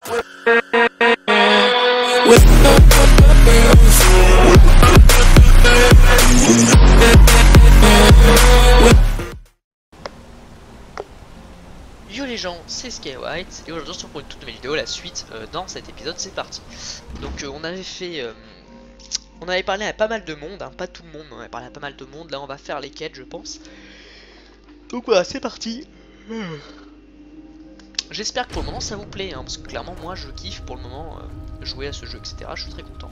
Yo les gens, c'est SkyWhite et aujourd'hui on se retrouve pour une toute nouvelle vidéo, la suite dans cet épisode, c'est parti. Donc on avait fait, on avait parlé à pas mal de monde, hein, pas tout le monde, mais on avait parlé à pas mal de monde. Là on va faire les quêtes je pense. Donc voilà, c'est parti. J'espère que pour le moment ça vous plaît, hein, parce que clairement moi je kiffe pour le moment jouer à ce jeu, etc. Je suis très content.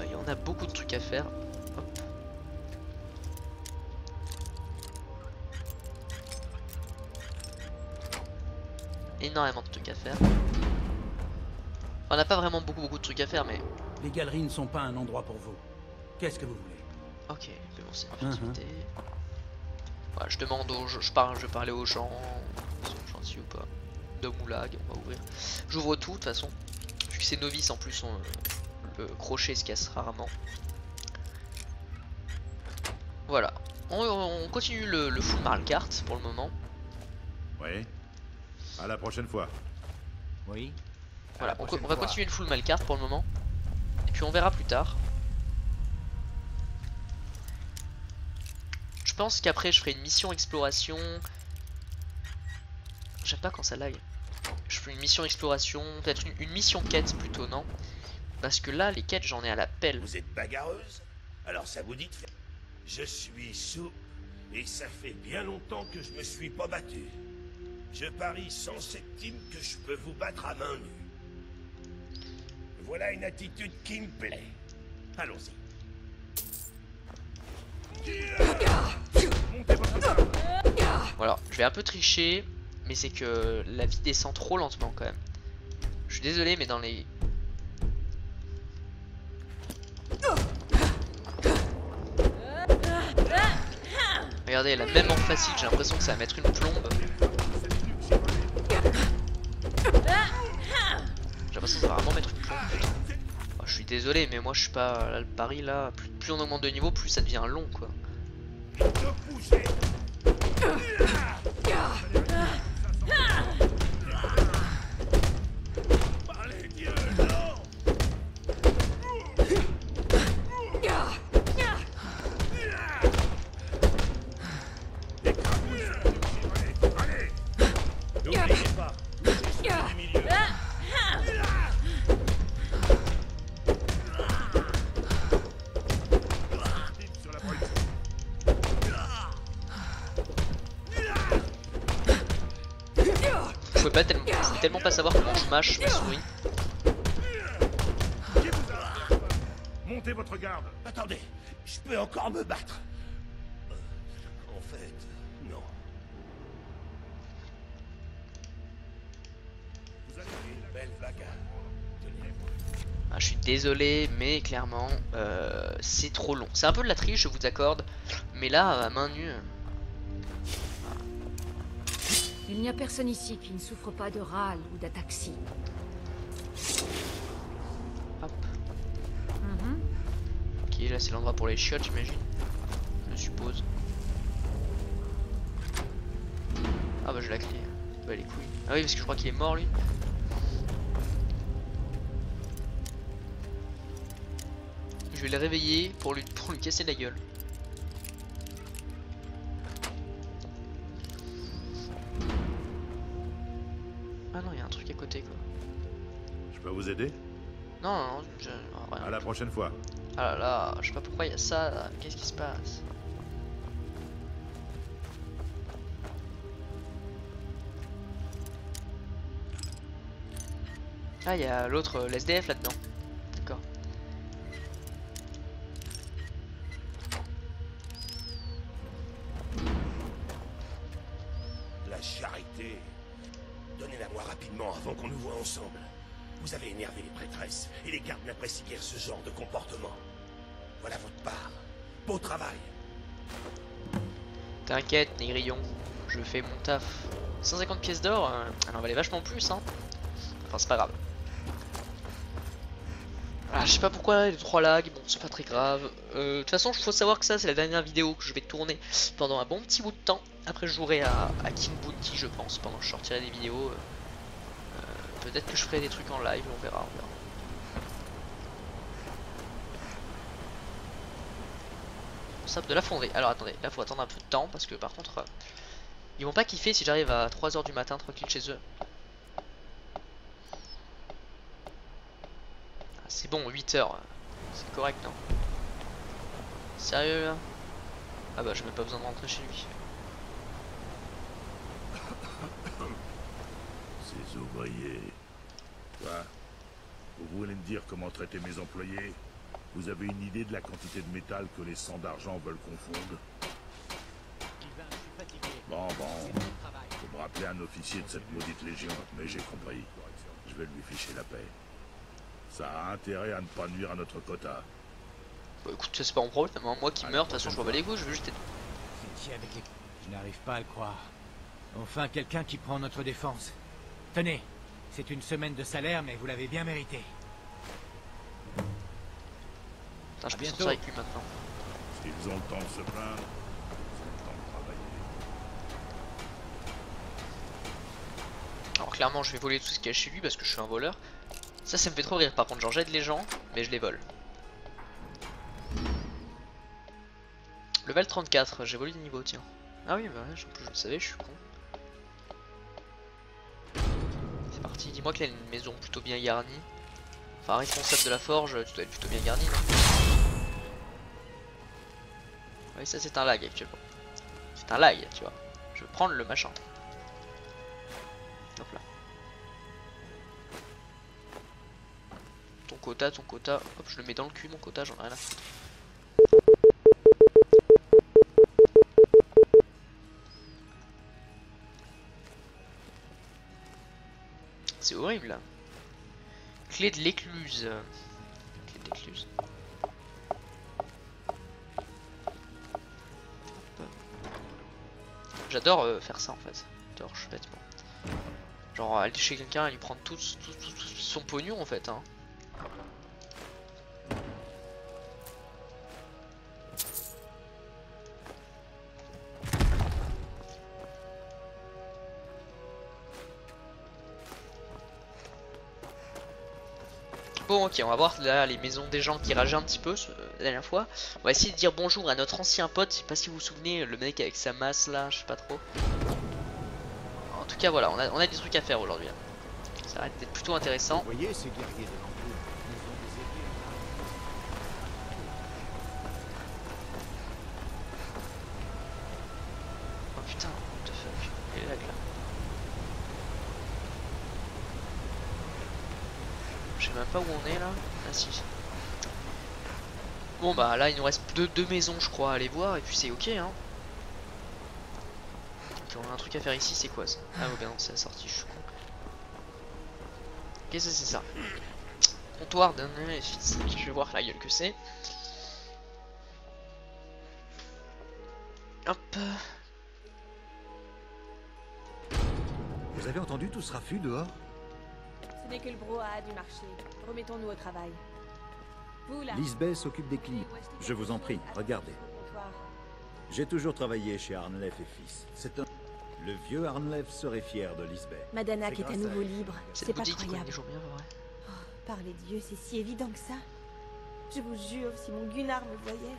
Il y en a beaucoup de trucs à faire. Hop. Énormément de trucs à faire. On n'a pas vraiment beaucoup de trucs à faire, mais... Les galeries ne sont pas un endroit pour vous. Qu'est-ce que vous voulez? Ok, mais bon, c'est une opportunité. Voilà, je demande aux gens, je parlais aux gens, ils sont gentils ou pas. Dom ou lag, on va ouvrir. J'ouvre tout de toute façon. Vu que c'est novice en plus, le crochet se casse rarement. Voilà. On continue le full Marlcart pour le moment. Oui. À la prochaine fois. Oui. Voilà, on va continuer le full Marlcart pour le moment. Et puis on verra plus tard. Je pense qu'après je ferai une mission exploration. J'aime pas quand ça lag. Je ferai une mission exploration, peut-être une mission quête plutôt, non? Parce que là les quêtes j'en ai à la pelle. Vous êtes bagarreuse? Alors ça vous dit de faire... Je suis sous et ça fait bien longtemps que je me suis pas battu. Je parie 100 centimes que je peux vous battre à main nue. Voilà une attitude qui me plaît. Allons-y. Voilà, je vais un peu tricher, mais c'est que la vie descend trop lentement quand même. Je suis désolé, mais dans les... Regardez, elle a même en facile, j'ai l'impression que ça va mettre une plombe. J'ai l'impression que ça va vraiment mettre une plombe. Oh, je suis désolé, mais moi je suis pas... Là, le pari là, plus on augmente de niveau, plus ça devient long quoi. Je peux tellement pas savoir comment je mâche ma souris. Montez votre garde. Attendez, je peux encore me battre. En fait, non. Vous avez fait une belle bagarre. Ah, je suis désolé, mais clairement, c'est trop long. C'est un peu de la triche, je vous accorde. Mais là, à main nue... Il n'y a personne ici qui ne souffre pas de râle ou d'ataxie. Hop. Ok, là c'est l'endroit pour les chiottes, j'imagine. Je suppose. Ah bah j'ai la clé. Bah les couilles. Ah oui, parce que je crois qu'il est mort lui. Je vais le réveiller pour lui casser la gueule. Ah non, il y a un truc à côté quoi. Je peux vous aider? Non, rien. À la prochaine fois. Ah là là, je sais pas pourquoi il y a ça, qu'est-ce qui se passe? Ah, il y a l'autre, l'SDF là-dedans. D'accord. La charité. Donnez-la moi rapidement avant qu'on nous voie ensemble. Vous avez énervé les prêtresses et les gardes n'apprécient guère ce genre de comportement. Voilà votre part. Beau travail. T'inquiète, Négrillon, je fais mon taf. 150 pièces d'or, elle en valait vachement plus, hein. Enfin, c'est pas grave. Ah, je sais pas pourquoi les 3 lags, bon, c'est pas très grave. De toute façon, il faut savoir que ça, c'est la dernière vidéo que je vais tourner pendant un bon petit bout de temps. Après, je jouerai à King Bounty, je pense, pendant que je sortirai des vidéos. Peut-être que je ferai des trucs en live, on verra, on verra. Sable de la fonderie. Alors attendez, là faut attendre un peu de temps parce que par contre ils vont pas kiffer si j'arrive à 3 h du matin tranquille chez eux. Ah, c'est bon, 8 h. C'est correct, non? Sérieux là? Ah bah j'ai même pas besoin de rentrer chez lui. Ces ouvriers. Quoi? Vous voulez me dire comment traiter mes employés? Vous avez une idée de la quantité de métal que les sangs d'argent veulent confondre? Bon, faut me rappeler un officier de cette maudite légion, mais j'ai compris. Je vais lui ficher la paix. Ça a intérêt à ne pas nuire à notre quota. Bah écoute, c'est pas mon problème, hein. Moi qui meurs, de toute façon je m'en bats les couilles, je veux juste être... Je n'arrive pas à le croire. Enfin, quelqu'un qui prend notre défense. Tenez, c'est une semaine de salaire, mais vous l'avez bien mérité. Putain, je peux sortir avec lui maintenant. S'ils ont le temps de se plaindre, c'est le temps de travailler. Alors clairement je vais voler tout ce qu'il y a chez lui parce que je suis un voleur. Ça me fait trop rire par contre, genre j'aide les gens mais je les vole. Level 34, j'ai volé des niveaux, tiens. Ah oui bah ouais, je le savais, je suis con. C'est parti, dis-moi qu'il a une maison plutôt bien garnie. Enfin responsable de la forge, tu dois être plutôt bien garni, non? Oui ça c'est un lag actuellement. C'est un lag, tu vois. Je vais prendre le machin. Hop là. Ton quota, hop je le mets dans le cul mon quota, j'en ai rien à foutre. C'est horrible là. Clé de l'écluse. Clé de l'écluse. J'adore faire ça en fait. J'adore, je suis bêtement. Genre aller chez quelqu'un et lui prendre tout son pognon en fait. Hein. Bon ok, on va voir là les maisons des gens qui rageaient un petit peu la dernière fois. On va essayer de dire bonjour à notre ancien pote, je sais pas si vous vous souvenez, le mec avec sa masse là, je sais pas trop. En tout cas voilà, on a des trucs à faire aujourd'hui. Ça va être plutôt intéressant. Vous voyez ces guerriers devant vous, ils ont des épées. Oh putain, what the fuck, il est là. Je sais même pas où on est là. Ah si. Bon bah là il nous reste deux maisons je crois à aller voir et puis c'est ok hein. Ok, on a un truc à faire ici, c'est quoi ça? Ah oh, ben non c'est la sortie, je suis con. Qu'est-ce que c'est ça? Comptoir d'un fils. Je vais voir la gueule que c'est. Hop. Vous avez entendu tout ce raffut dehors? Ce n'est que le brouhaha du marché. Remettons-nous au travail. Vous là. Lisbeth s'occupe des clients. Je vous en prie, regardez. J'ai toujours travaillé chez Arnleif et Fils. C'est un... Le vieux Arnleif serait fier de Lisbeth. Madanak est à nouveau libre. C'est pas boutique croyable. des jours bien, ouais. Oh, par les dieux, c'est si évident que ça. Je vous jure, si mon Gunnar me voyait.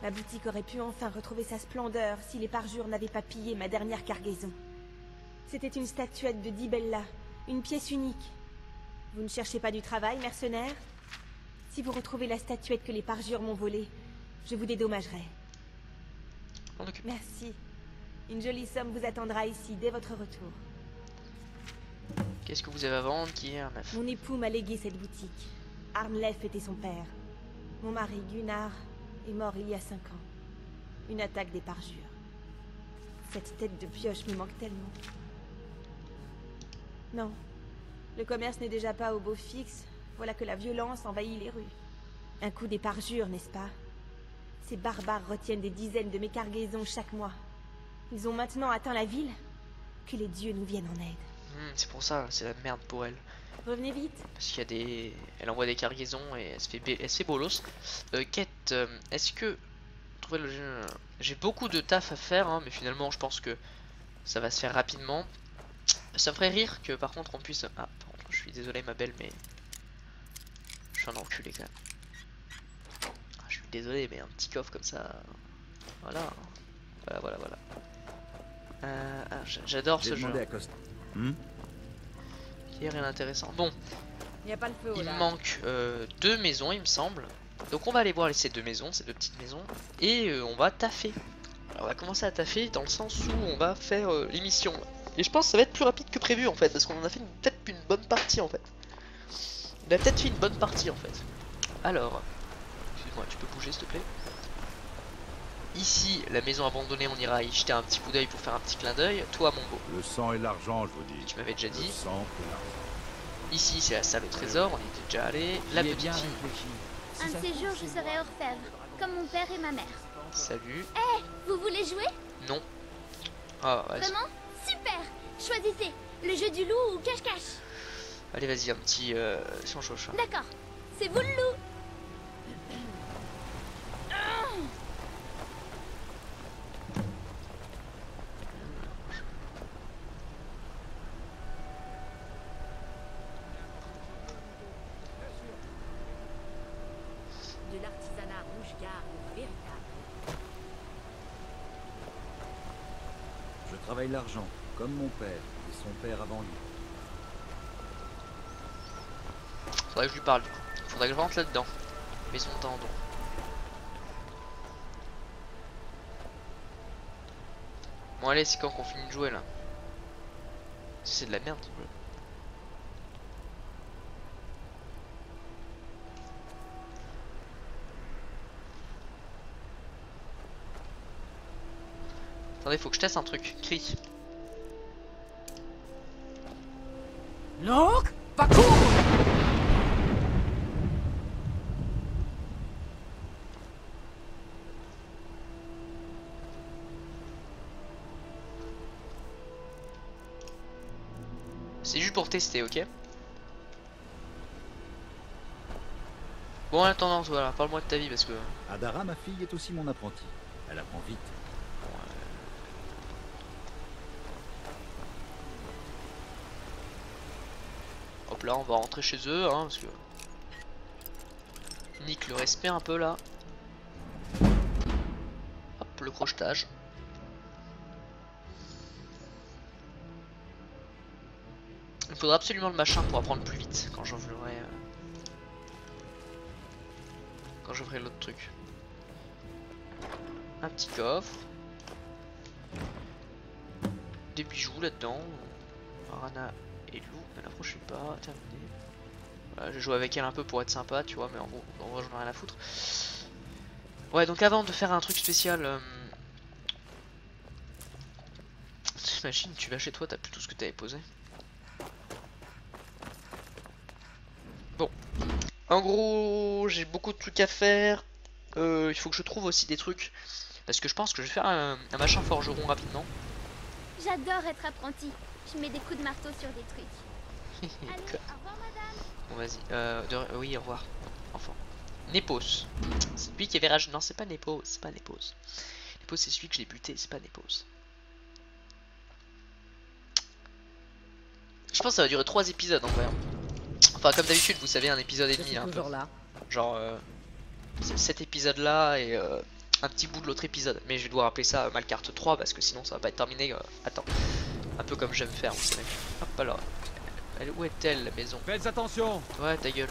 Ma boutique aurait pu enfin retrouver sa splendeur si les parjures n'avaient pas pillé ma dernière cargaison. C'était une statuette de Dibella, une pièce unique. Vous ne cherchez pas du travail, mercenaire? Si vous retrouvez la statuette que les parjures m'ont volée, je vous dédommagerai. Merci. Une jolie somme vous attendra ici dès votre retour. Qu'est-ce que vous avez à vendre qui est Arnleif? Mon époux m'a légué cette boutique. Arnleif était son père. Mon mari Gunnar est mort il y a 5 ans. Une attaque des parjures. Cette tête de pioche me manque tellement. Non. Le commerce n'est déjà pas au beau fixe. Voilà que la violence envahit les rues. Un coup des parjures, n'est-ce pas? Ces barbares retiennent des dizaines de mes cargaisons chaque mois. Ils ont maintenant atteint la ville. Que les dieux nous viennent en aide. C'est pour ça, c'est la merde pour elle. Revenez vite. Parce qu'il y a des... Elle envoie des cargaisons et elle se fait bolos. Quête, est-ce que... J'ai beaucoup de taf à faire, hein, mais finalement je pense que ça va se faire rapidement. Ça me ferait rire que par contre on puisse... Ah, Je suis désolé ma belle, mais je suis un enculé quand même. Ah, je suis désolé, mais un petit coffre comme ça, voilà, voilà. J'adore ce jeu. À Costa. Il n'y a rien d'intéressant. Bon, Y a pas le feu, il là. me manque 2 maisons, il me semble. Donc on va aller voir ces 2 maisons, ces 2 petites maisons, et on va taffer. Alors on va commencer à taffer dans le sens où on va faire l'émission. Et je pense que ça va être plus rapide que prévu en fait, parce qu'on en a fait peut-être une bonne partie en fait. On a peut-être fait une bonne partie en fait. Alors, excuse-moi, tu peux bouger s'il te plaît. Ici, la maison abandonnée, on ira y jeter un petit coup d'œil pour faire un petit clin d'œil. Toi, mon beau, Le sang et l'argent, je vous dis. tu m'avais déjà Le dit. sang et l'argent. Ici, c'est la salle au trésor, on y était déjà allé. La J'y ai petite bien fille, réfléchi. Un de ces jours, je serai orfèvre, comme mon père et ma mère. salut. Vous voulez jouer? Non. Ah, vas-y. Vraiment? Super! Choisissez, le jeu du loup ou cache-cache. Allez, vas-y, un petit change. D'accord, c'est vous le loup. De l'artisanat rouge-garde véritable. Je travaille l'argent, comme mon père et son père avant lui. Faudrait que je lui parle du coup. Faudrait que je rentre là-dedans. Mais son tendon. Bon allez, c'est quand qu'on finit de jouer là? C'est de la merde ce jeu. Attendez, faut que je teste un truc. Cri. Non, pas court. C'est juste pour tester, ok? Bon, en attendant, voilà, parle-moi de ta vie parce que. Adara, ma fille, est aussi mon apprentie. Elle apprend vite. Hop là, on va rentrer chez eux, hein, parce que. Nique le respect un peu là. Hop, le crochetage. Il faudra absolument le machin pour apprendre plus vite quand j'ouvrirai l'autre truc. Un petit coffre. Des bijoux là-dedans. Arana et Lou, ne l'approchez pas, terminé. Voilà, je joue avec elle un peu pour être sympa, tu vois, mais en gros j'en ai rien à foutre. Ouais, donc avant de faire un truc spécial, t'imagines, tu vas chez toi, t'as plus tout ce que t'avais posé. Bon, en gros, j'ai beaucoup de trucs à faire. Il faut que je trouve aussi des trucs. Parce que je pense que je vais faire un machin forgeron rapidement. J'adore être apprenti. Je mets des coups de marteau sur des trucs. Allez, au revoir madame. Bon, vas-y. Oui, au revoir, enfant. Nepos. C'est lui qui avait rage. Non, c'est pas Nepos. C'est pas Nepos. Nepos, c'est celui que j'ai buté. C'est pas Nepos. Je pense que ça va durer 3 épisodes en vrai. Enfin, comme d'habitude, vous savez, un épisode et demi. Un peu. Là. Genre, cet épisode là et un petit bout de l'autre épisode. Mais je vais devoir appeler ça Malcarte 3 parce que sinon ça va pas être terminé. Attends. Un peu comme j'aime faire, vous savez. Hop, alors. Où est-elle la maison? Faites attention. Ouais, ta gueule.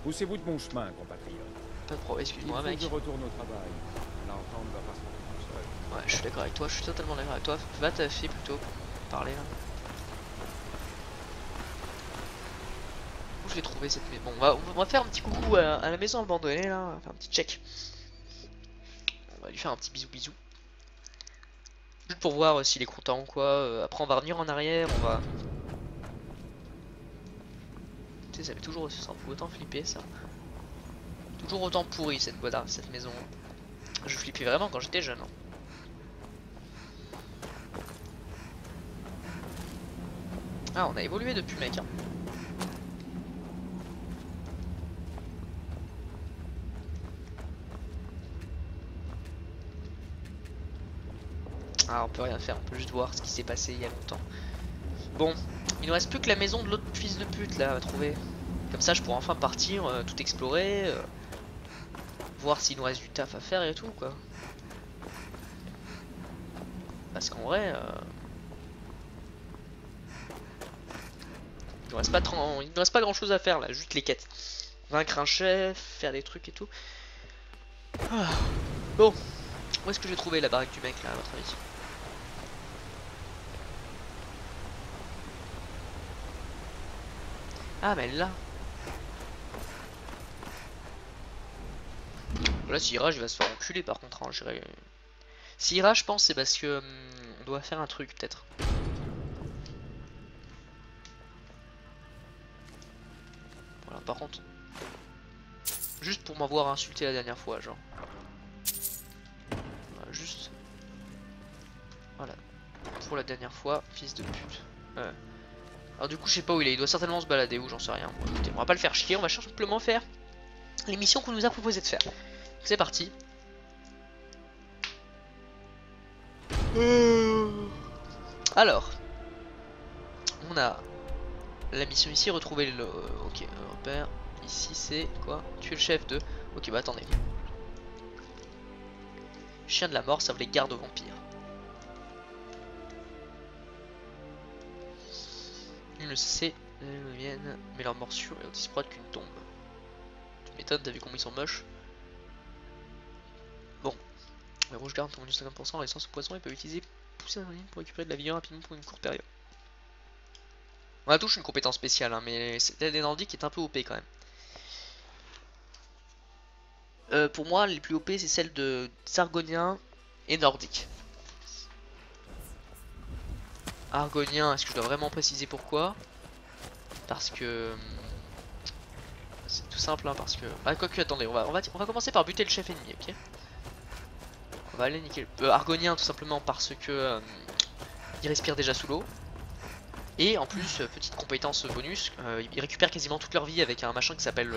Poussez-vous de mon chemin, compatriote. Pas de problème, excuse-moi, mec. Je retourne au travail. L'argent ne va pas se faire tout seul. Ouais, je suis d'accord avec toi, je suis totalement d'accord avec toi. Va taffer plutôt, parler là. Où je vais trouver cette maison? Bon, on va faire un petit coucou à la maison abandonnée là, on va faire un petit check. On va lui faire un petit bisou. Juste pour voir s'il est content ou quoi. Après on va revenir en arrière, on va... Tu sais, ça fait toujours... Ça me fait autant flipper ça. Toujours autant pourri cette boîte, cette maison. Je flippais vraiment quand j'étais jeune. Hein. Ah, on a évolué depuis, mec. Hein. Ah, on peut rien faire, on peut juste voir ce qui s'est passé il y a longtemps. Bon, il nous reste plus que la maison de l'autre fils de pute là à trouver. Comme ça je pourrais enfin partir, tout explorer, voir s'il nous reste du taf à faire et tout quoi. Parce qu'en vrai, il nous reste pas grand chose à faire là, juste les quêtes. Vaincre un chef, faire des trucs et tout. Ah. Bon, où est-ce que j'ai trouvé la baraque du mec là à votre avis? Ah mais là. Là s'il rage il va se faire enculer par contre hein, s'il rage je pense c'est parce que on doit faire un truc peut-être. Voilà par contre. Juste pour m'avoir insulté la dernière fois genre. Voilà, juste. Voilà. Pour la dernière fois, fils de pute. Alors du coup je sais pas où il est, il doit certainement se balader ou j'en sais rien. Bon, écoutez, on va pas le faire chier, on va simplement faire les missions qu'on nous a proposé de faire. C'est parti. Alors, on a la mission ici, retrouver le... ok, repère. Ici c'est quoi? Tuer le chef de... Ok bah attendez. Chien de la mort, servent les gardes aux vampires. Ils ne sait viennent, mais leur morsure est aussi froide qu'une tombe. Tu m'étonnes, t'as vu comment ils sont moches. Bon, le rouge garde tombe 50%, l'essence au poisson, ils peuvent utiliser pousser un ligne pour récupérer de la vie rapidement pour une courte période. On a tous une compétence spéciale, hein, mais celle des Nordiques est un peu OP quand même. Pour moi, les plus OP, c'est celle de Sargonien et Nordique. Argonien, est-ce que je dois vraiment préciser pourquoi? Parce que c'est tout simple, hein, parce que... Ah, quoique, attendez, on va commencer par buter le chef ennemi, ok? On va aller niquer le... Argonien, tout simplement parce que il respire déjà sous l'eau. Et en plus, petite compétence bonus, ils récupèrent quasiment toute leur vie avec un machin qui s'appelle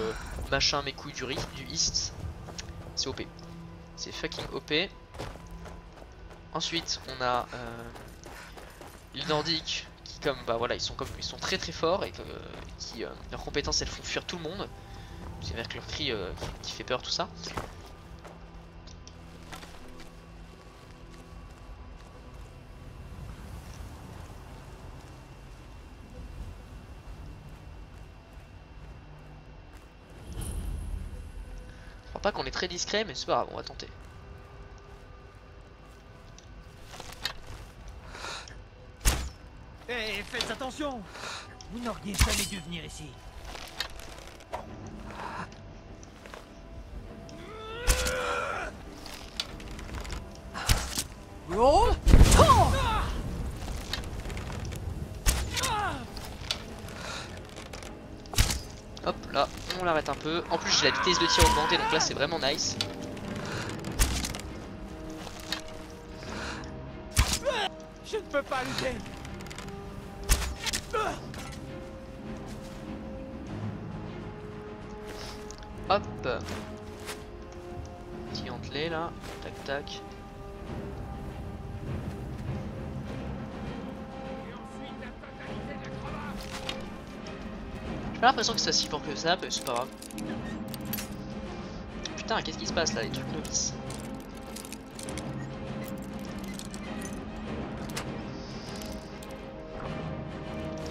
machin mes couilles du East. C'est OP. C'est fucking OP. Ensuite, on a les Nordiques qui, comme bah voilà, ils sont très très forts et qui leurs compétences elles font fuir tout le monde. C'est avec leur cri qui fait peur tout ça. Je crois pas qu'on est très discret, mais c'est pas grave, on va tenter. Hé, faites attention! Vous n'auriez jamais dû venir ici. Roll! Hop là, on l'arrête un peu. En plus j'ai la vitesse de tir augmentée, donc là c'est vraiment nice. Je ne peux pas lutter. Hop. Petit hantelet là, tac tac. J'ai pas l'impression que c'est si fort que ça, mais c'est pas grave. Putain, qu'est-ce qui se passe là, les trucs novices?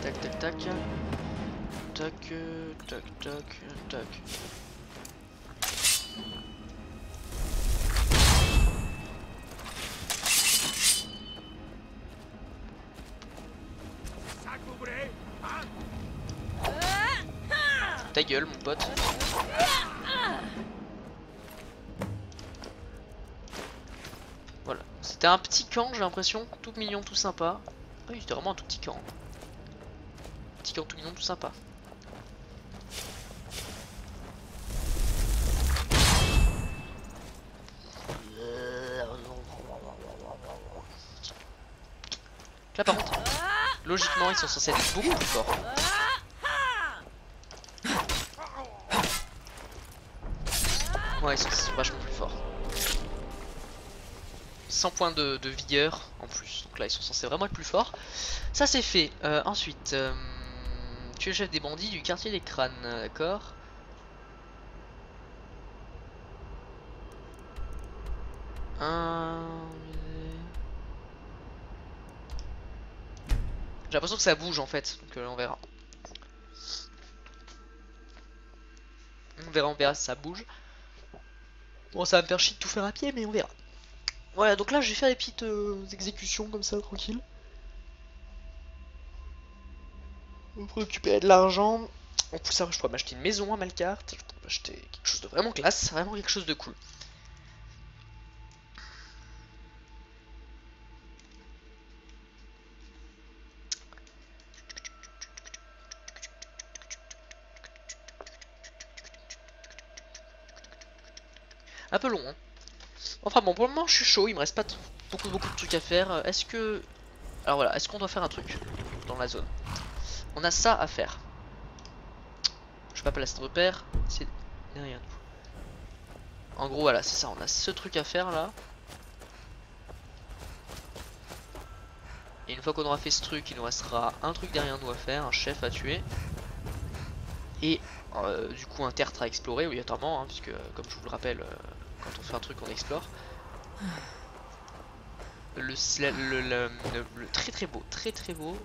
Tac tac tac. Tac tac tac tac. Ta gueule mon pote. Voilà, c'était un petit camp j'ai l'impression, tout mignon, tout sympa. Ah oui c'était vraiment un tout petit camp. Petit camp tout mignon, tout sympa. Là par contre, logiquement ils sont censés être beaucoup plus forts. Ouais, ils sont vachement plus forts. 100 points de vigueur en plus. Donc là ils sont censés vraiment être plus forts. Ça c'est fait. Ensuite, tu es le chef des bandits du quartier des crânes, d'accord. J'ai l'impression que ça bouge en fait, donc on verra. On verra si ça bouge. Bon, ça va me faire chier de tout faire à pied, mais on verra. Voilà, donc là je vais faire des petites exécutions comme ça, tranquille. Pour récupérer de l'argent. En plus, ça, je pourrais m'acheter une maison à Malkart. Je pourrais m'acheter quelque chose de vraiment classe, vraiment quelque chose de cool. Un peu long, hein. Enfin bon, pour le moment je suis chaud, il me reste pas beaucoup de trucs à faire. Est-ce que... Alors voilà, est-ce qu'on doit faire un truc dans la zone? On a ça à faire. Je sais pas place de repère, c'est derrière nous. En gros voilà, c'est ça, on a ce truc à faire là. Et une fois qu'on aura fait ce truc, il nous restera un truc derrière nous à faire, un chef à tuer. Et du coup un tertre à explorer obligatoirement, hein, puisque comme je vous le rappelle, quand on fait un truc on explore. Le très beau, très beau, très beau.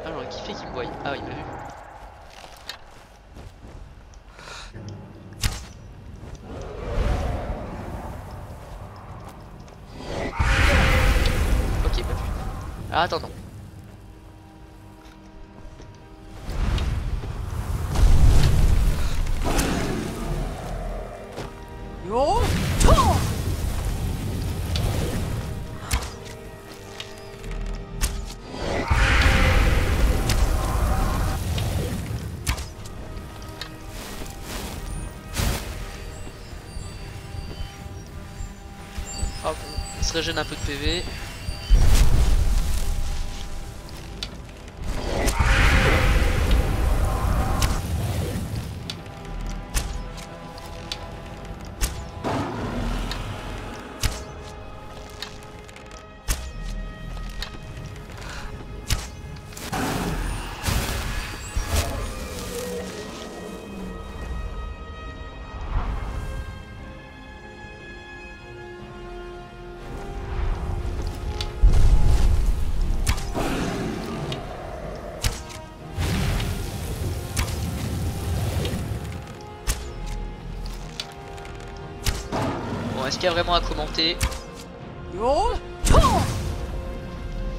Ah j'aurais kiffé qu'il me voie. Ah oui, il m'a vu. Ok, pas vu. Ah attends, non. Hop, il se régène un peu de PV. Est-ce qu'il y a vraiment à commenter?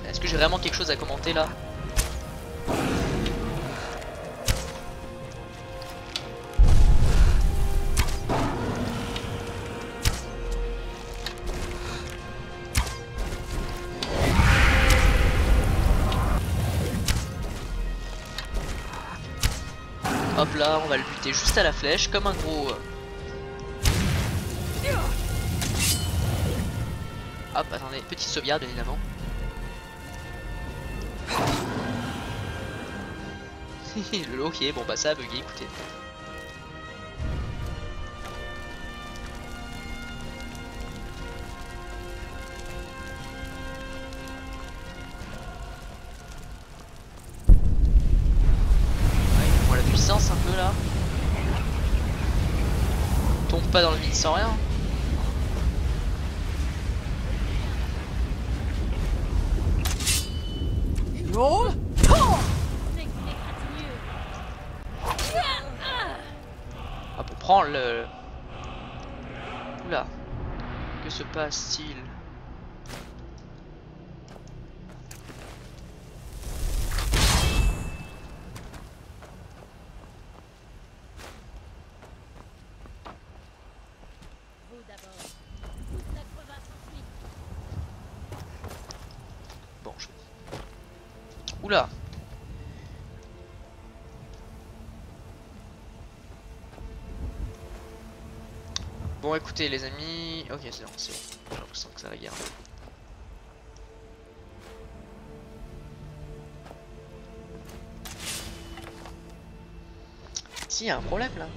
Est-ce que j'ai vraiment quelque chose à commenter là? Hop là, on va le buter juste à la flèche comme un gros... Hop, attendez, petite sauvegarde bien évidemment. Ok, bon bah ça a bugué, écoutez. Ouais, on voit la puissance un peu là. On tombe pas dans le vide sans rien. Ah, pour prendre le... Oula. Que se passe-t-il? Bon, je... Oula. Bon écoutez les amis, ok c'est bon, j'ai l'impression que ça va guerre. Si, y a un problème là.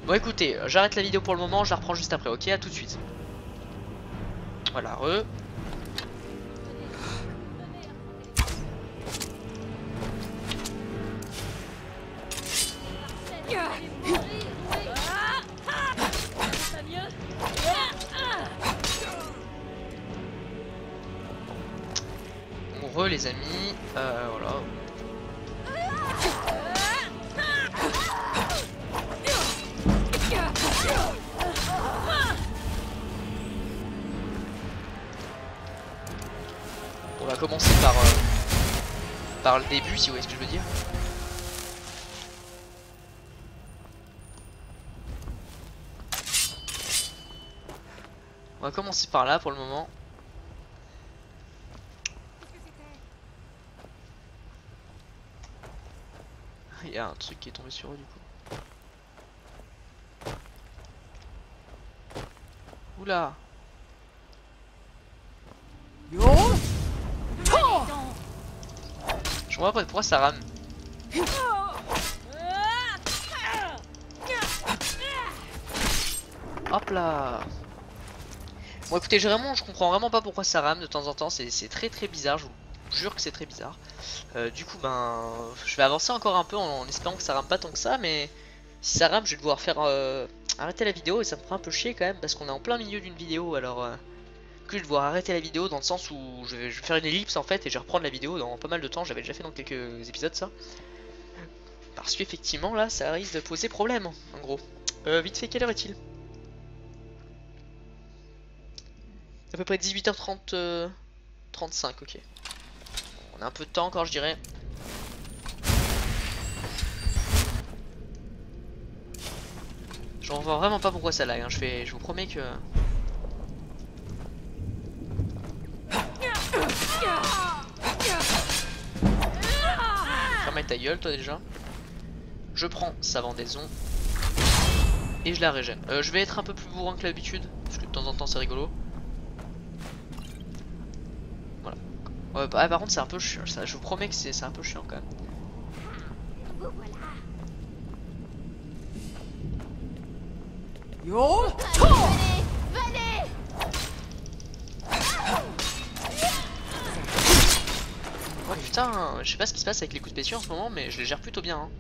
Bon écoutez, j'arrête la vidéo pour le moment, je la reprends juste après, ok, à tout de suite. Voilà, re. On re les amis, voilà. On va commencer par le début, si vous voyez ce que je veux dire. On va commencer par là pour le moment. Il y a un truc qui est tombé sur eux du coup. Oula. Je vois pas pourquoi ça rame. Hop là. Bon écoutez, je comprends vraiment pas pourquoi ça rame de temps en temps, c'est très bizarre, je vous jure que c'est très bizarre. Du coup ben, je vais avancer encore un peu en espérant que ça rame pas tant que ça, mais si ça rame je vais devoir faire arrêter la vidéo et ça me fera un peu chier quand même parce qu'on est en plein milieu d'une vidéo, alors que je vais devoir arrêter la vidéo dans le sens où je vais faire une ellipse en fait et je vais reprendre la vidéo dans pas mal de temps, j'avais déjà fait dans quelques épisodes ça. Parce qu'effectivement là ça risque de poser problème en gros. Vite fait, quelle heure est-il? À peu près 18h30, 35, ok. On a un peu de temps encore, je dirais. Je vois vraiment pas pourquoi ça lag, hein. Je vous promets que... Ferme ta gueule, toi déjà. Je prends sa vendaison. Et je la régène. Je vais être un peu plus bourrin que l'habitude, parce que de temps en temps c'est rigolo. Ouais, bah, par contre c'est un peu chiant, ça, je vous promets que c'est un peu chiant quand même. Yo, venez. Oh putain, je sais pas ce qui se passe avec les coups de spéciaux en ce moment, mais je les gère plutôt bien hein.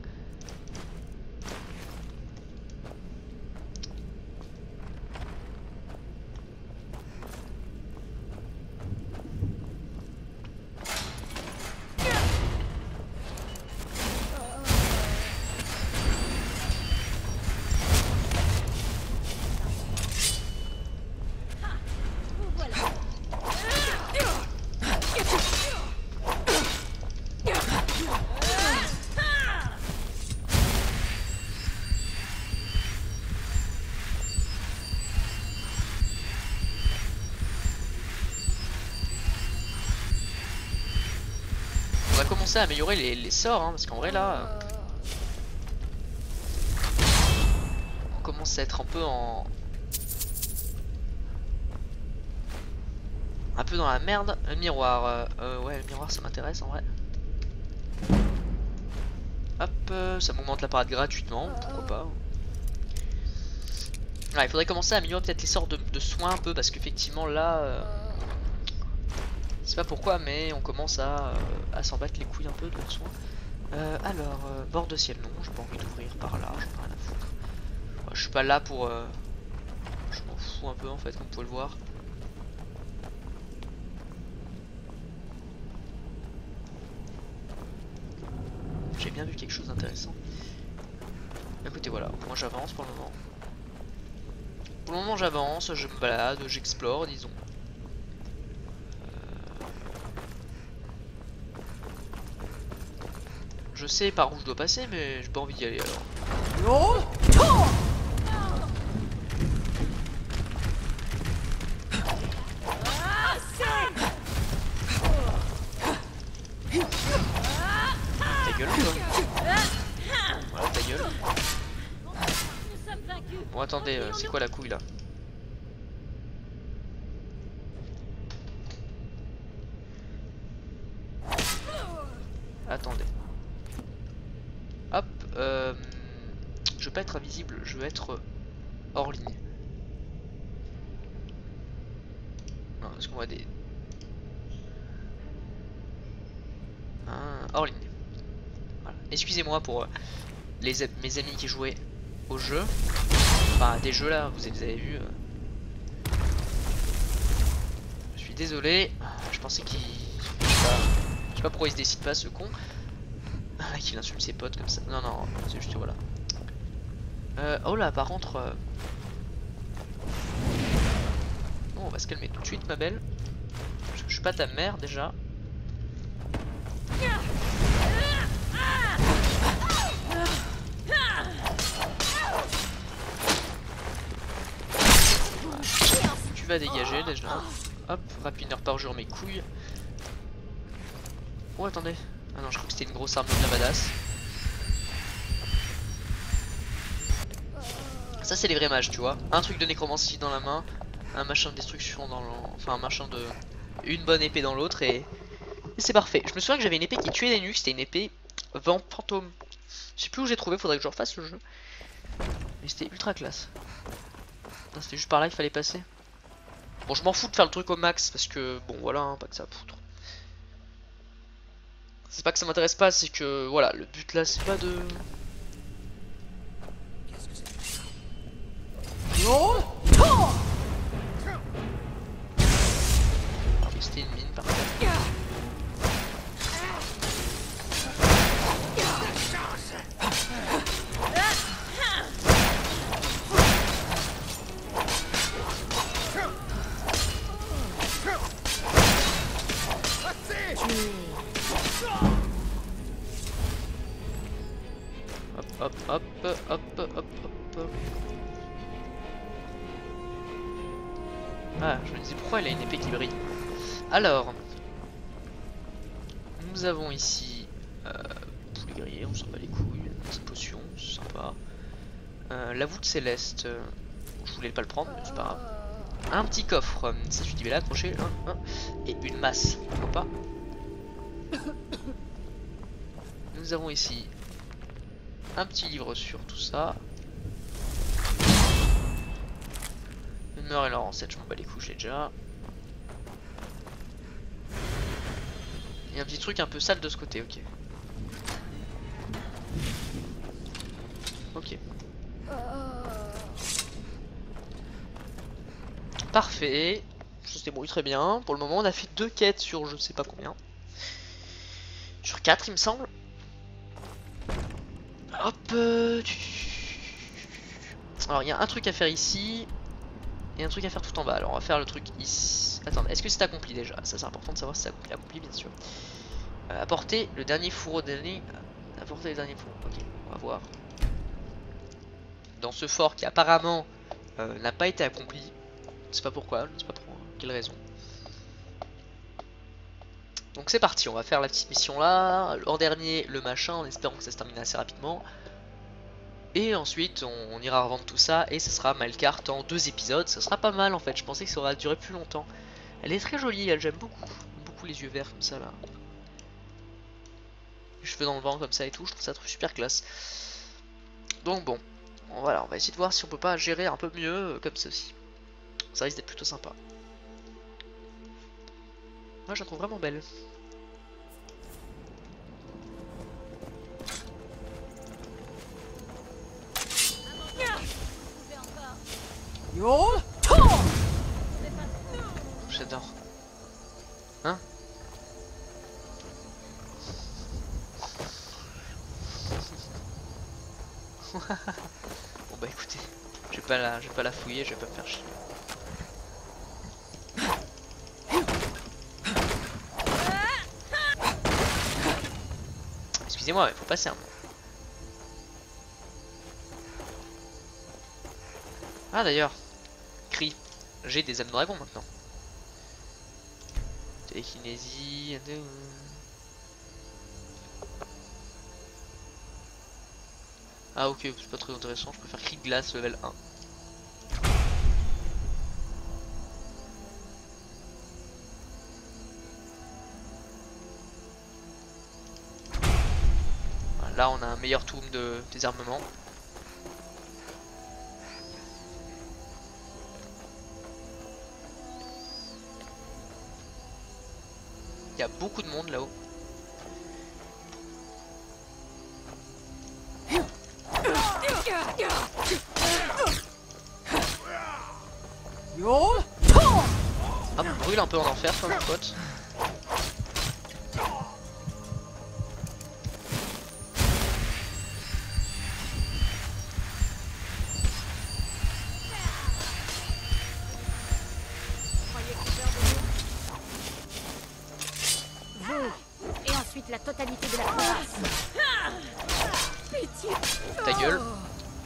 On va commencer à améliorer les sorts hein, parce qu'en vrai là on commence à être un peu dans la merde. Un miroir, ouais le miroir ça m'intéresse en vrai. Hop, ça m'augmente la parade gratuitement, pourquoi pas. Ouais, il faudrait commencer à améliorer peut-être les sorts de soins un peu parce qu'effectivement là je sais pas pourquoi mais on commence à s'en battre les couilles un peu de soins. Alors, bord de ciel non, j'ai pas envie d'ouvrir par là, j'en ai rien à foutre. Ouais, je suis pas là pour... je m'en fous un peu en fait comme vous pouvez le voir. J'ai bien vu quelque chose d'intéressant. Écoutez voilà, moi j'avance pour le moment. Pour le moment j'avance, je me balade, j'explore disons. Je sais par où je dois passer mais j'ai pas envie d'y aller alors. Ta gueule toi. Voilà ta gueule. Bon attendez, c'est quoi la couille là? Attendez. Hop, je pas être invisible, je veux être hors ligne. Non, est-ce qu'on voit des... hors ligne. Voilà. Excusez-moi pour mes amis qui jouaient au jeu. Enfin, des jeux là, vous avez vu. Je suis désolé. Je pensais qu'il... Je sais pas pourquoi il se décide pas, ce con. Qu'il insulte ses potes comme ça. Non, non, c'est juste, voilà. Oh là, par contre... Oh, on va se calmer tout de suite, ma belle. Je suis pas ta mère, déjà. Tu vas dégager, déjà. Hop, rapineur parjure mes couilles. Oh, attendez. Ah non, je crois que c'était une grosse arme bien badass. Ça, c'est les vrais mages, tu vois. Un truc de nécromancie dans la main, un machin de destruction dans le... Enfin, un machin de... Une bonne épée dans l'autre et c'est parfait. Je me souviens que j'avais une épée qui tuait les nuques, c'était une épée vent fantôme. Je sais plus où j'ai trouvé, faudrait que je refasse le jeu. Mais c'était ultra classe. C'était juste par là qu'il fallait passer. Bon, je m'en fous de faire le truc au max parce que, bon, voilà, hein, pas que ça foutre. C'est pas que ça m'intéresse pas, c'est que, voilà, le but là, c'est pas de... Ok, c'était une mine, parfait. Hop, hop, hop, hop, hop, hop. Ah, je me disais pourquoi il a une épée qui brille. Alors, nous avons ici poulet grillé, on s'en bat les couilles, une petite potion, c'est sympa. La voûte céleste, je voulais pas le prendre, mais c'est pas grave. Un petit coffre, ça je dis là, accroché, et une masse, pourquoi pas. Nous avons ici un petit livre sur tout ça. Humeur et leur ancêtre, je m'en bats les couilles, j'ai déjà. Il y a un petit truc un peu sale de ce côté, ok. Ok. Parfait. Ça se débrouille très bien. Pour le moment, on a fait 2 quêtes sur je sais pas combien. Sur 4, il me semble. Hop. Alors, il y a un truc à faire ici. Et un truc à faire tout en bas. Alors, on va faire le truc ici. Attendez, est-ce que c'est accompli déjà? Ça, c'est important de savoir si c'est accompli. Accompli, bien sûr. Apporter le dernier fourreau d'année. Apporter le dernier fourreau. Ok, on va voir. Dans ce fort qui apparemment n'a pas été accompli. Je ne sais pas pourquoi, je ne sais pas pour quelle raison. Donc c'est parti, on va faire la petite mission là. Hors dernier, le machin, en espérant que ça se termine assez rapidement. Et ensuite, on ira revendre tout ça. Et ce sera Malkart en 2 épisodes. Ça sera pas mal en fait, je pensais que ça aurait duré plus longtemps. Elle est très jolie, elle, j'aime beaucoup. J'aime beaucoup les yeux verts comme ça là. Les cheveux dans le vent comme ça et tout, je trouve ça super classe. Donc bon, voilà, on va essayer de voir si on peut pas gérer un peu mieux comme ceci. Ça risque d'être plutôt sympa. Moi je la trouve vraiment belle. J'adore. Hein? Bon bah écoutez, je vais pas la fouiller, je vais pas me faire chier. Excusez-moi, il faut passer un moment. Ah d'ailleurs, cri, j'ai des âmes de dragon maintenant. Télékinésie. Ah ok, c'est pas très intéressant, je préfère cri de glace level 1. Voilà, là on a un meilleur tool de désarmement. Il y a beaucoup de monde là-haut. Ah, brûle un peu en enfer, toi, mon pote. Et ensuite la totalité de la province. Pitié. Ta gueule.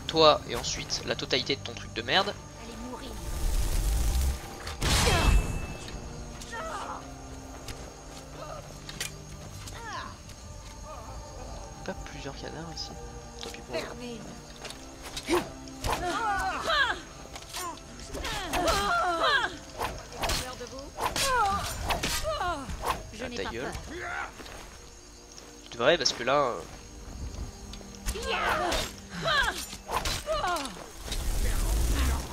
Toi, et ensuite la totalité de ton truc de merde. Allez mourir. Pas plusieurs cadavres ici. Tant pis pour eux. Je n'ai Ta pas gueule. peur. Tu devrais parce que là.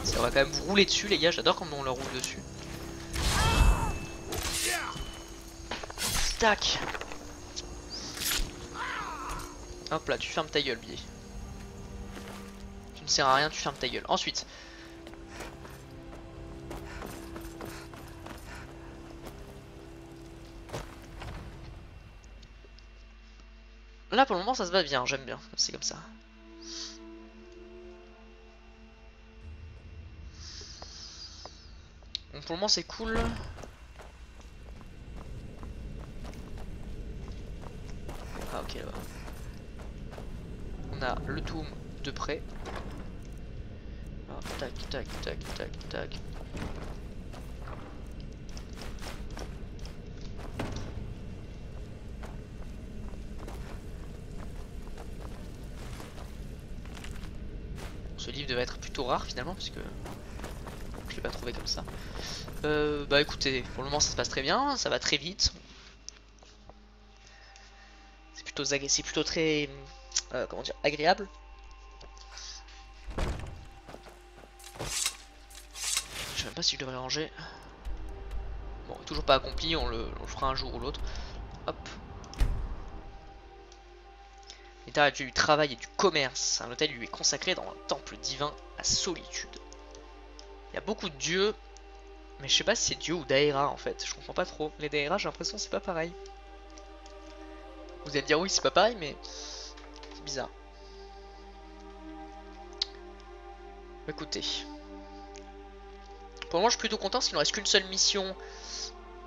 Ça va quand même vous rouler dessus, les gars. J'adore quand on leur roule dessus. Tac. Hop là, tu fermes ta gueule, billet. Tu ne sers à rien, tu fermes ta gueule. Ensuite. Là pour le moment ça se va bien, j'aime bien, c'est comme ça. Donc pour le moment c'est cool. Ah ok là-bas. On a le tomb de près. Alors, tac tac tac tac tac. Ce livre devait être plutôt rare finalement puisque je l'ai pas trouvé comme ça. Bah écoutez, pour le moment ça se passe très bien, ça va très vite. C'est plutôt très comment dire, agréable. Je sais même pas si je devrais le ranger. Bon, toujours pas accompli, on le fera un jour ou l'autre. Hop. L'état du travail et du commerce. Un hôtel lui est consacré dans un temple divin à Solitude. Il y a beaucoup de dieux, mais je sais pas si c'est Dieu ou Daïra en fait. Je comprends pas trop. Les Daïra, j'ai l'impression que c'est pas pareil. Vous allez me dire oui, c'est pas pareil, mais c'est bizarre. Écoutez. Pour le moment, je suis plutôt content parce qu'il ne reste qu'une seule mission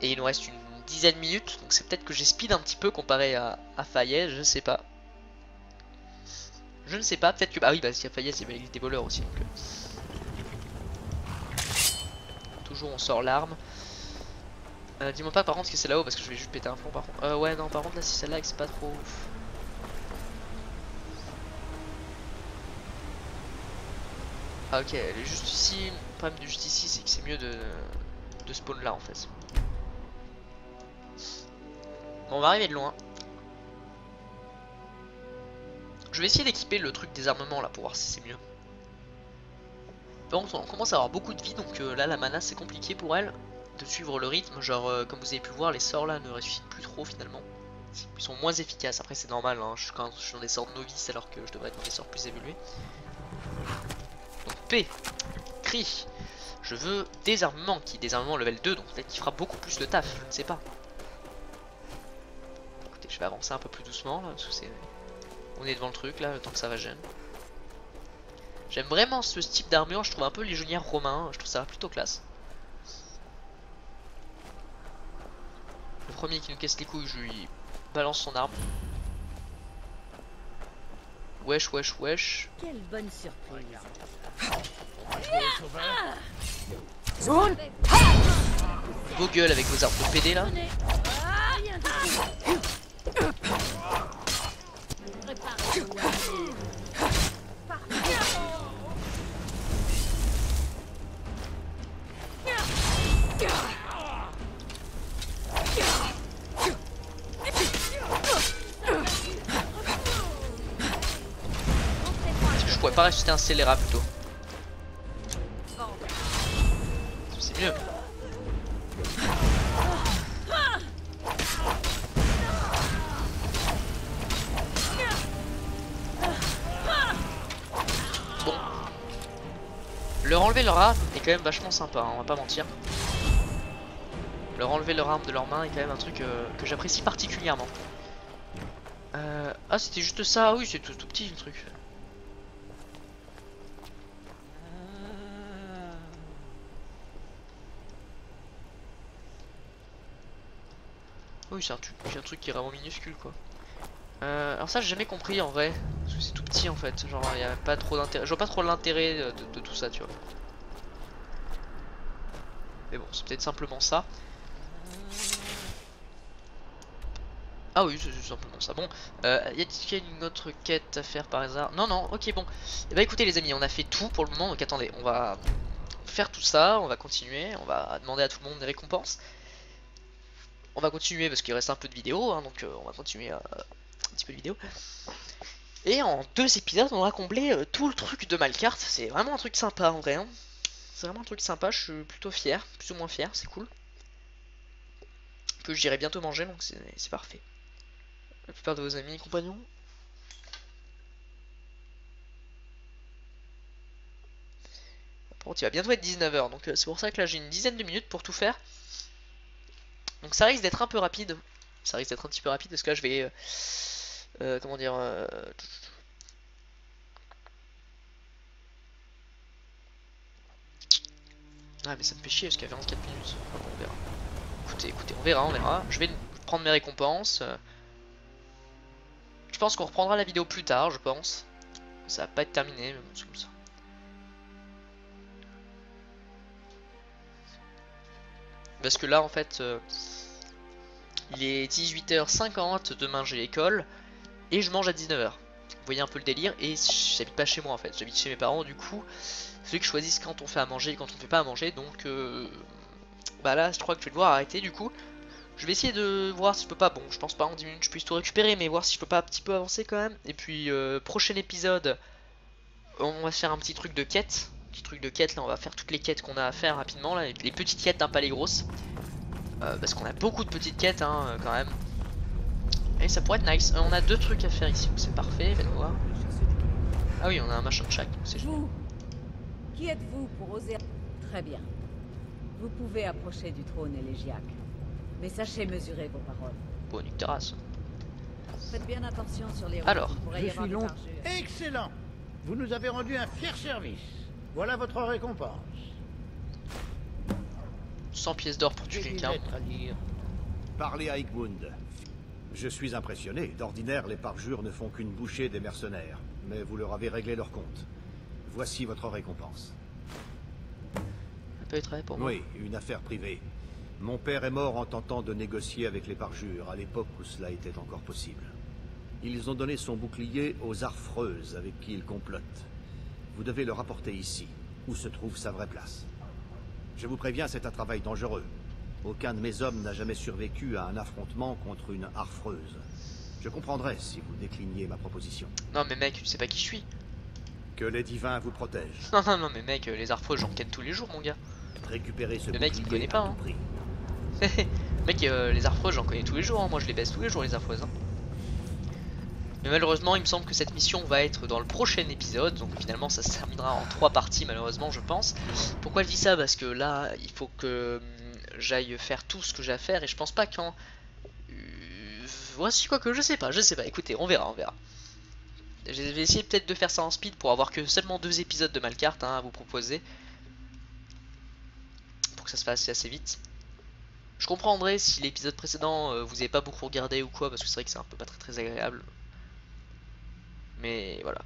et il nous reste une dizaine de minutes. Donc c'est peut-être que j'ai speed un petit peu comparé à Fayez, je sais pas. Je ne sais pas, peut-être que... Ah oui, parce qu'à Fayez, il y avait des voleurs aussi. Donc... Toujours on sort l'arme. Dis-moi pas par contre que c'est là-haut parce que je vais juste péter un plomb par contre. Ouais non, par contre là si celle-là c'est pas trop ouf. Ah ok, elle est juste ici. Le problème de juste ici c'est que c'est mieux de spawn là en fait. Bon, on va arriver de loin. Je vais essayer d'équiper le truc des armements là pour voir si c'est mieux. Par contre on commence à avoir beaucoup de vie donc là la mana c'est compliqué pour elle de suivre le rythme. Genre comme vous avez pu le voir, les sorts là ne ressuscitent plus trop finalement. Ils sont moins efficaces, après c'est normal hein. Je suis dans des sorts novices alors que je devrais être dans des sorts plus évolués. Donc P, cri. Je veux désarmement, désarmement level 2, donc peut-être qu'il fera beaucoup plus le taf, je ne sais pas. Écoutez, je vais avancer un peu plus doucement là, parce que c'est... On est devant le truc là, le temps que ça va gêner. J'aime vraiment ce type d'armure, je trouve un peu légionnaire romain, je trouve ça plutôt classe. Le premier qui nous casse les couilles, je lui balance son arme. Wesh, wesh, wesh. Quelle bonne surprise. Vos gueules avec vos armes de PD là. Je pourrais pas rajouter un scélérat plutôt. C'est mieux. Leur enlever leur arme est quand même vachement sympa, hein, on va pas mentir. Leur enlever leur arme de leurs mains est quand même un truc que j'apprécie particulièrement. Ah c'était juste ça, oui c'est tout petit le truc. Oui c'est un truc qui est vraiment minuscule quoi. Alors ça j'ai jamais compris en vrai, parce que c'est tout petit en fait, genre il y a pas trop d'intérêt, je vois pas trop l'intérêt de tout ça tu vois. Mais bon c'est peut-être simplement ça. Ah oui c'est simplement ça. Bon, y a-t-il une autre quête à faire par hasard? Non non, ok bon. Et bah écoutez les amis, on a fait tout pour le moment, donc attendez, on va faire tout ça, on va continuer, on va demander à tout le monde des récompenses. On va continuer parce qu'il reste un peu de vidéo, hein, donc on va continuer un petit peu de vidéo. Et en 2 épisodes, on aura comblé tout le truc de Malcart. C'est vraiment un truc sympa en vrai. Hein. C'est vraiment un truc sympa, je suis plutôt fier, plus ou moins fier, c'est cool. Que j'irai bientôt manger, donc c'est parfait. La plupart de vos amis et compagnons. Par contre, il va bientôt être 19 h, donc c'est pour ça que là j'ai une dizaine de minutes pour tout faire. Donc ça risque d'être un peu rapide. Ça risque d'être un petit peu rapide parce que là je vais... comment dire... Ah mais ça me fait chier parce qu'il y a 24 minutes. Enfin, bon, on verra. Écoutez, on verra. Je vais prendre mes récompenses. Je pense qu'on reprendra la vidéo plus tard, je pense. Ça va pas être terminé, mais bon, c'est comme ça. Parce que là en fait... il est 18h50, demain j'ai l'école et je mange à 19 h. Vous voyez un peu le délire et j'habite pas chez moi en fait, j'habite chez mes parents du coup. C'est eux qui choisissent quand on fait à manger et quand on fait pas à manger donc bah là je crois que je vais devoir arrêter du coup. Je vais essayer de voir si je peux pas, bon je pense pas en 10 minutes je puisse tout récupérer mais voir si je peux pas un petit peu avancer quand même. Et puis prochain épisode on va faire un petit truc de quête. Là on va faire toutes les quêtes qu'on a à faire rapidement là, les petites quêtes hein, pas les grosses. Parce qu'on a beaucoup de petites quêtes hein, quand même. Et ça pourrait être nice. On a 2 trucs à faire ici, c'est parfait, faites voir. Ah oui, on a un machin de chaque, c'est génial. Qui êtes-vous pour oser... Très bien. Vous pouvez approcher du trône élégiaque. Mais sachez mesurer vos paroles. Bon, nique ta race. Faites bien attention sur les routes. Alors, je suis long. Excellent. Vous nous avez rendu un fier service. Voilà votre récompense. 100 pièces d'or pour tuer quelqu'un. Parlez à Igmund. Je suis impressionné. D'ordinaire, les parjures ne font qu'une bouchée des mercenaires. Mais vous leur avez réglé leur compte. Voici votre récompense. Un peu de travail pour moi. Oui, une affaire privée. Mon père est mort en tentant de négocier avec les parjures, à l'époque où cela était encore possible. Ils ont donné son bouclier aux Arfreuses avec qui ils complotent. Vous devez le rapporter ici, où se trouve sa vraie place. Je vous préviens, c'est un travail dangereux. Aucun de mes hommes n'a jamais survécu à un affrontement contre une Arfreuse. Je comprendrais si vous décliniez ma proposition. Non mais mec, tu sais pas qui je suis. Que les divins vous protègent. Non mais mec, les Arfreux j'en ken tous les jours mon gars. Récupérez ce le mec il me connaît pas hein. Mec les Arfreux j'en connais tous les jours hein. Moi je les baisse tous les jours les Arfreux hein. Mais malheureusement il me semble que cette mission va être dans le prochain épisode. Donc finalement ça se terminera en 3 parties malheureusement je pense. Pourquoi je dis ça? Parce que là il faut que j'aille faire tout ce que j'ai à faire. Et je pense pas qu'en... voici quoi que je sais pas. Écoutez on verra. Je vais essayer peut-être de faire ça en speed pour avoir que seulement 2 épisodes de Malcart hein, à vous proposer. Pour que ça se fasse assez vite. Je comprendrai si l'épisode précédent vous avez pas beaucoup regardé ou quoi. Parce que c'est vrai que c'est un peu pas très agréable. Mais voilà.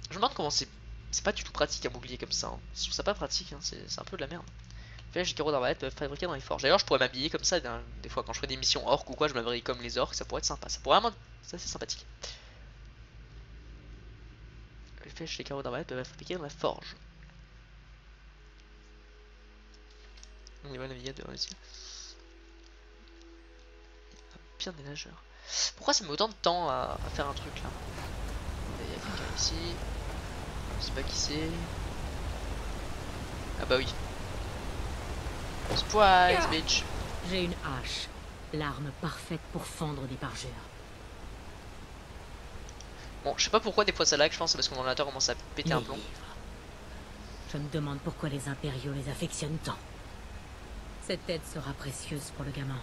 Je me demande comment c'est pas du tout pratique à m'oublier comme ça. Hein. Je trouve ça pas pratique, hein. C'est un peu de la merde. Flèches et carreaux d'arbalète peuvent fabriquer dans les forges. D'ailleurs je pourrais m'habiller comme ça des fois quand je fais des missions orques ou quoi, je m'habille comme les orques, ça pourrait être sympa. Ça pourrait vraiment... ça c'est sympathique. Les flèches et carreaux d'arbalète peuvent fabriquer dans la forge. On est mal navigué de réussir. Pire des nageurs. Pourquoi ça met autant de temps à faire un truc là? Il y a quelqu'un ici. Je sais pas qui c'est. Ah bah oui. Surprise, bitch. J'ai une hache, l'arme parfaite pour fendre des parjures. Bon, je sais pas pourquoi des fois ça lag, je pense que c'est parce que mon ordinateur commence à péter un plomb. Je me demande pourquoi les impériaux les affectionnent tant. Cette aide sera précieuse pour le gamin.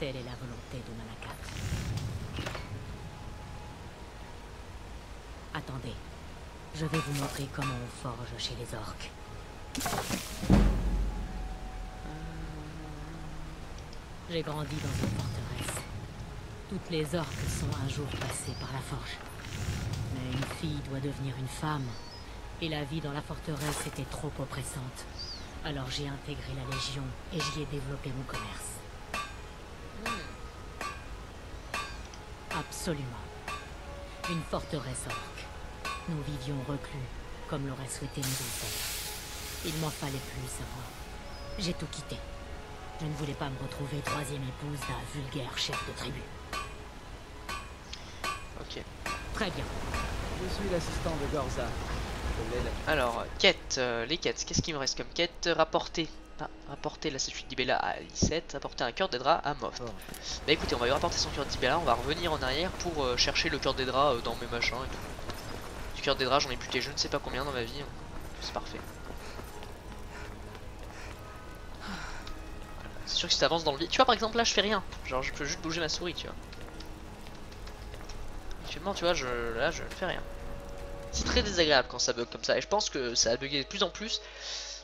Telle est la volonté de Malakat. Attendez. Je vais vous montrer comment on forge chez les orques. J'ai grandi dans une forteresse. Toutes les orques sont un jour passées par la forge. Mais une fille doit devenir une femme. Et la vie dans la forteresse était trop oppressante. Alors j'ai intégré la Légion et j'y ai développé mon commerce. Absolument. Une forteresse orque. Nous vivions reclus, comme l'auraient souhaité nos ancêtres. Il m'en fallait plus à moi. J'ai tout quitté. Je ne voulais pas me retrouver troisième épouse d'un vulgaire chef de tribu. Ok. Très bien. Je suis l'assistant de Gorza. Alors, quête, les quêtes, qu'est-ce qu'il me reste comme quête? Rapporter. Ah, rapporter la statue d'Ibella à Lisette, apporter un cœur d'Edra à Moff. Bah écoutez, on va lui rapporter son cœur d'Ibella, on va revenir en arrière pour chercher le cœur d'Edra dans mes machins et tout. Du cœur d'Edra, j'en ai buté je ne sais pas combien dans ma vie, c'est parfait. C'est sûr que si t'avances dans le vide, tu vois par exemple là je fais rien, genre je peux juste bouger ma souris, tu vois. Actuellement tu vois, là je ne fais rien. C'est très désagréable quand ça bug comme ça et je pense que ça a bugué de plus en plus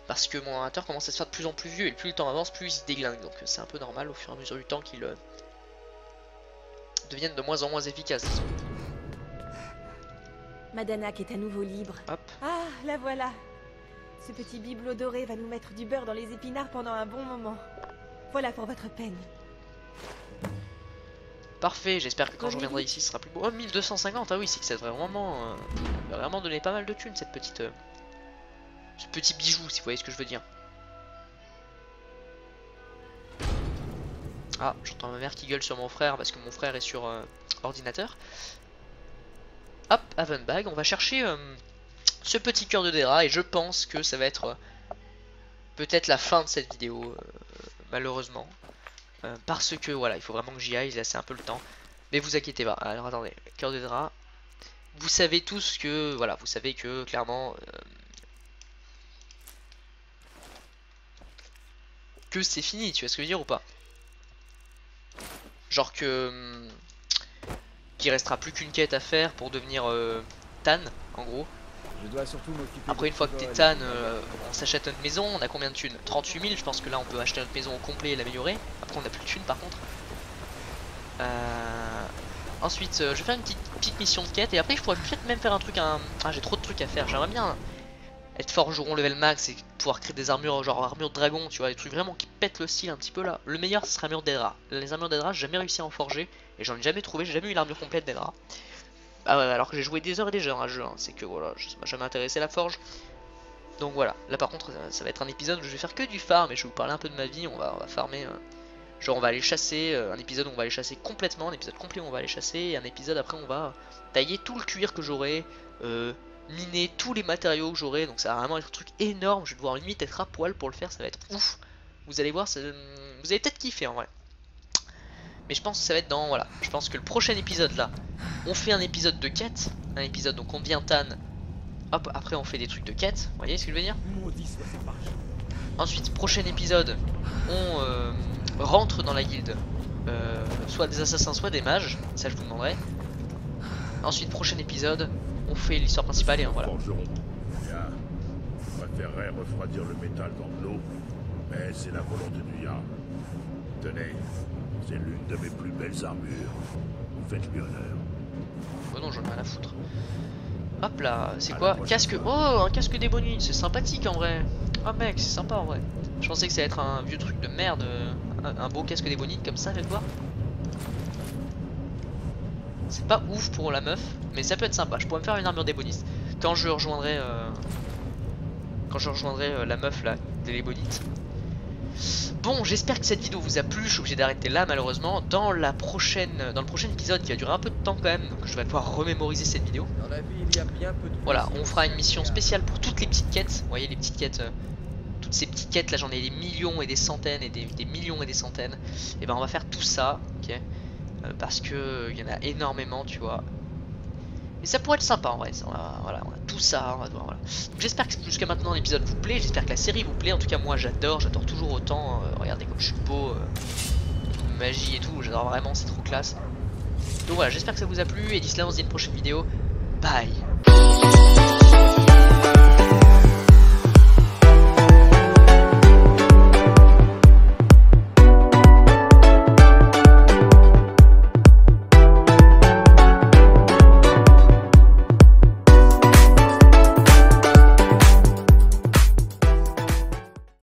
parce que mon ordinateur commence à se faire de plus en plus vieux et plus le temps avance plus il se déglingue, donc c'est un peu normal au fur et à mesure du temps qu'il devienne de moins en moins efficace, disons. Madanak est à nouveau libre. Hop. Ah, la voilà. Ce petit bibelot doré va nous mettre du beurre dans les épinards pendant un bon moment. Voilà pour votre peine. Parfait, j'espère que quand je reviendrai ici ce sera plus beau. Oh, 1250, ah oui, c'est que ça devrait vraiment donner pas mal de thunes cette petite... ce petit bijou, si vous voyez ce que je veux dire. Ah, j'entends ma mère qui gueule sur mon frère parce que mon frère est sur ordinateur. Hop, Havenbag, on va chercher ce petit cœur de Dera et je pense que ça va être peut-être la fin de cette vidéo, malheureusement. Parce que voilà, il faut vraiment que j'y aille, là c'est un peu le temps. Mais vous inquiétez pas, alors attendez, cœur de Dera. Vous savez tous que, voilà, vous savez que clairement... que c'est fini, tu vois ce que je veux dire ou pas? Genre que... qu'il restera plus qu'une quête à faire pour devenir Tan, en gros. Je dois surtout m'occuper. Après une fois que t'es Tan, on s'achète notre maison, on a combien de thunes? 38 000, je pense que là on peut acheter notre maison au complet et l'améliorer. Après on a plus de thunes par contre. Ensuite je vais faire une petite mission de quête et après je pourrais peut-être même faire un truc, ah j'ai trop de trucs à faire, j'aimerais bien être forgeron level max et pouvoir créer des armures genre armure de dragon, tu vois, des trucs vraiment qui pètent le style un petit peu là. Le meilleur ce serait armure d'Edra. Les armures d'Edra j'ai jamais réussi à en forger et j'en ai jamais trouvé, j'ai jamais eu l'armure complète d'Edra. Ah ouais, alors que j'ai joué des heures et des heures à ce jeu, hein. C'est que voilà, ça m'a jamais intéressé la forge. Donc voilà, là par contre ça va être un épisode où je vais faire que du farm et je vais vous parler un peu de ma vie, on va farmer, genre on va aller chasser, un épisode où on va aller chasser complètement, un épisode complet où on va aller chasser, et un épisode après on va tailler tout le cuir que j'aurai, miner tous les matériaux que j'aurai, donc ça va vraiment être un truc énorme, je vais devoir limite être à poil pour le faire, ça va être ouf. Vous allez voir, vous allez peut-être kiffer en vrai. Mais je pense que ça va être dans, voilà, je pense que le prochain épisode là, on fait un épisode de quête, un épisode donc on devient Tan, hop, après on fait des trucs de quête, vous voyez ce que je veux dire? Ensuite, prochain épisode, on rentre dans la guilde, soit des assassins, soit des mages, ça je vous demanderai. Ensuite, prochain épisode, on fait l'histoire principale et voilà. Bien. Je préférerais refroidir le métal dans de l'eau, mais c'est la volonté du Yard. Tenez, c'est l'une de mes plus belles armures. Faites-lui honneur. Oh non, j'en ai rien à foutre. Hop là, c'est quoi? Casque. Oh, un casque d'ébonite, c'est sympathique en vrai. Ah mec, c'est sympa en vrai. Je pensais que ça allait être un vieux truc de merde. Un beau casque d'ébonite comme ça, faites voir. C'est pas ouf pour la meuf, mais ça peut être sympa. Je pourrais me faire une armure d'ébonite quand je rejoindrai la meuf là de l'ébonite. Bon, j'espère que cette vidéo vous a plu. Je suis obligé d'arrêter là malheureusement. Dans le prochain épisode qui va durer un peu de temps quand même, donc je vais pouvoir remémoriser cette vidéo. Dans la vie, il y a bien peu de voilà, on fera une mission spéciale pour toutes les petites quêtes. Vous voyez les petites quêtes, toutes ces petites quêtes là, j'en ai des millions et des centaines et des millions et des centaines. Et ben on va faire tout ça, ok, parce que il y en a énormément, tu vois. Mais ça pourrait être sympa en vrai, voilà, on a tout ça, on va voir, voilà. J'espère que jusqu'à maintenant l'épisode vous plaît, j'espère que la série vous plaît, en tout cas moi j'adore toujours autant, regardez comme je suis beau, magie et tout, j'adore vraiment, c'est trop classe. Donc voilà, j'espère que ça vous a plu, et d'ici là on se dit à une prochaine vidéo, bye.